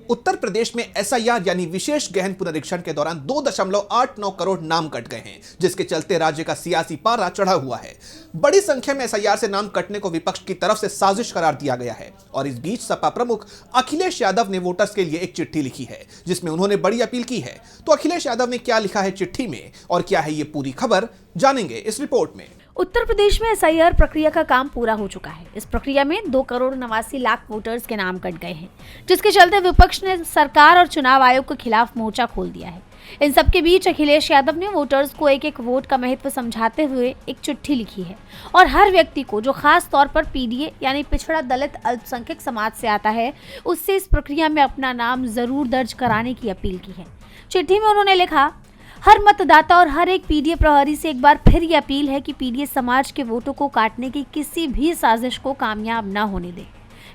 उत्तर प्रदेश में एसआईआर यानी विशेष गहन पुनरीक्षण के दौरान 2.89 करोड़ नाम कट गए हैं, जिसके चलते राज्य का सियासी पारा चढ़ा हुआ है। बड़ी संख्या में एसआईआर से नाम कटने को विपक्ष की तरफ से साजिश करार दिया गया है और इस बीच सपा प्रमुख अखिलेश यादव ने वोटर्स के लिए एक चिट्ठी लिखी है, जिसमें उन्होंने बड़ी अपील की है। तो अखिलेश यादव ने क्या लिखा है चिट्ठी में और क्या है ये पूरी खबर, जानेंगे इस रिपोर्ट में। उत्तर प्रदेश में एसआईआर प्रक्रिया का काम पूरा हो चुका है। इस प्रक्रिया में 2,89,00,000 वोटर्स के नाम कट गए हैं, जिसके चलते विपक्ष ने सरकार और चुनाव आयोग के खिलाफ मोर्चा खोल दिया है। इन सबके बीच अखिलेश यादव ने वोटर्स को एक एक वोट का महत्व समझाते हुए एक चिट्ठी लिखी है और हर व्यक्ति को, जो खास तौर पर पीडीए यानी पिछड़ा दलित अल्पसंख्यक समाज से आता है, उससे इस प्रक्रिया में अपना नाम जरूर दर्ज कराने की अपील की है। चिट्ठी में उन्होंने लिखा, हर मतदाता और हर एक पीडीए प्रहरी से एक बार फिर ये अपील है कि पीडीए समाज के वोटों को काटने की किसी भी साजिश को कामयाब न होने दें।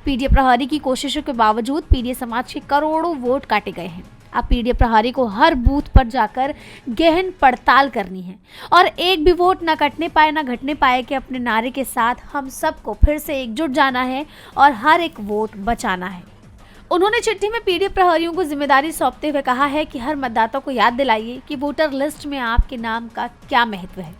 पीडीए प्रहरी की कोशिशों के बावजूद पीडीए समाज के करोड़ों वोट काटे गए हैं। अब पीडीए प्रहरी को हर बूथ पर जाकर गहन पड़ताल करनी है और एक भी वोट न कटने पाए न घटने पाए के अपने नारे के साथ हम सबको फिर से एकजुट जाना है और हर एक वोट बचाना है। उन्होंने चिट्ठी में पीडीए प्रहरियों को जिम्मेदारी सौंपते हुए कहा है कि हर मतदाता को याद दिलाइए कि वोटर लिस्ट में आपके नाम का क्या महत्व है।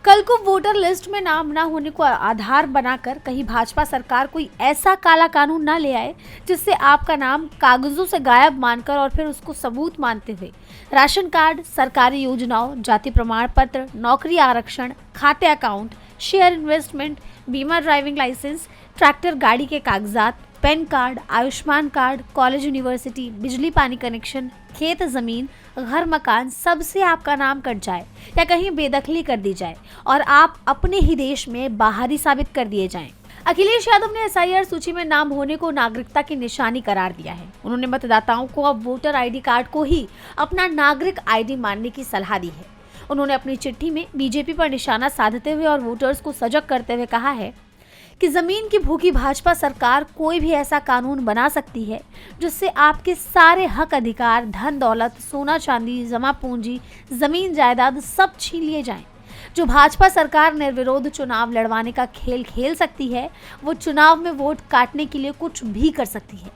कल को वोटर लिस्ट में नाम न होने को आधार बनाकर कहीं भाजपा सरकार कोई ऐसा काला कानून न ले आए जिससे आपका नाम कागजों से गायब मानकर और फिर उसको सबूत मानते हुए राशन कार्ड, सरकारी योजनाओं, जाति प्रमाण पत्र, नौकरी आरक्षण, खाते अकाउंट, शेयर इन्वेस्टमेंट, बीमा, ड्राइविंग लाइसेंस, ट्रैक्टर गाड़ी के कागजात, pan card, Ayushman card, college university, बिजली पानी कनेक्शन, खेत जमीन, घर मकान, सबसे आपका नाम कट जाए या कहीं बेदखली कर दी जाए और आप अपने ही देश में बाहरी साबित कर दिए जाएं। अखिलेश यादव ने एसआईआर सूची में नाम होने को नागरिकता की निशानी करार दिया है। उन्होंने मतदाताओं को अब वोटर आईडी कार्ड को ही अपना नागरिक आईडी मानने की सलाह दी है। उन्होंने अपनी चिट्ठी में बीजेपी पर निशाना साधते हुए और वोटर्स को सजग करते हुए कहा है कि जमीन की भूखी भाजपा सरकार कोई भी ऐसा कानून बना सकती है जिससे आपके सारे हक अधिकार, धन दौलत, सोना चांदी, जमा पूंजी, जमीन जायदाद सब छीन लिए जाएं। जो भाजपा सरकार निर्विरोध चुनाव लड़वाने का खेल खेल सकती है, वो चुनाव में वोट काटने के लिए कुछ भी कर सकती है,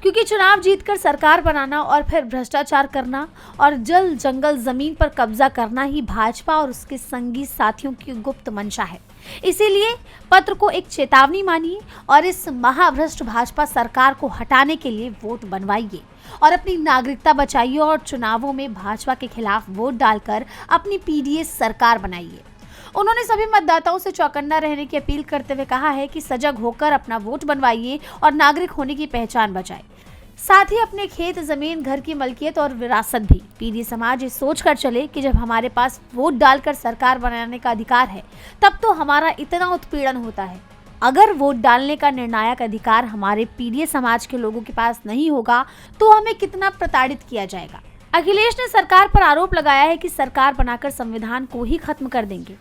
क्योंकि चुनाव जीतकर सरकार बनाना और फिर भ्रष्टाचार करना और जल जंगल जमीन पर कब्जा करना ही भाजपा और उसके संगी साथियों की गुप्त मंशा है। इसीलिए पत्र को एक चेतावनी मानिए और इस महाभ्रष्ट भाजपा सरकार को हटाने के लिए वोट बनवाइए और अपनी नागरिकता बचाइए और चुनावों में भाजपा के खिलाफ वोट डालकर अपनी पीडीए सरकार बनाइए। उन्होंने सभी मतदाताओं से चौकन्ना रहने की अपील करते हुए कहा है कि सजग होकर अपना वोट बनवाइए और नागरिक होने की पहचान बचाएं। साथ ही अपने खेत, जमीन, घर की मलकियत और विरासत भी। पीडीए समाज ये सोच कर चले कि जब हमारे पास वोट डालकर सरकार बनाने का अधिकार है, तब तो हमारा इतना उत्पीड़न होता है। अगर वोट डालने का निर्णायक अधिकार हमारे पीडीए समाज के लोगों के पास नहीं होगा तो हमें कितना प्रताड़ित किया जाएगा। अखिलेश ने सरकार पर आरोप लगाया है कि सरकार बनाकर संविधान को ही खत्म कर देंगे।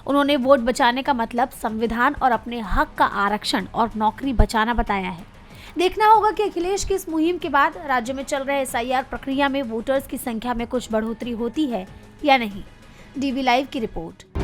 उन्होंने वोट बचाने का मतलब संविधान और अपने हक का आरक्षण और नौकरी बचाना बताया है। देखना होगा कि अखिलेश की इस मुहिम के बाद राज्य में चल रहे एसआईआर प्रक्रिया में वोटर्स की संख्या में कुछ बढ़ोतरी होती है या नहीं। डीवी लाइव की रिपोर्ट।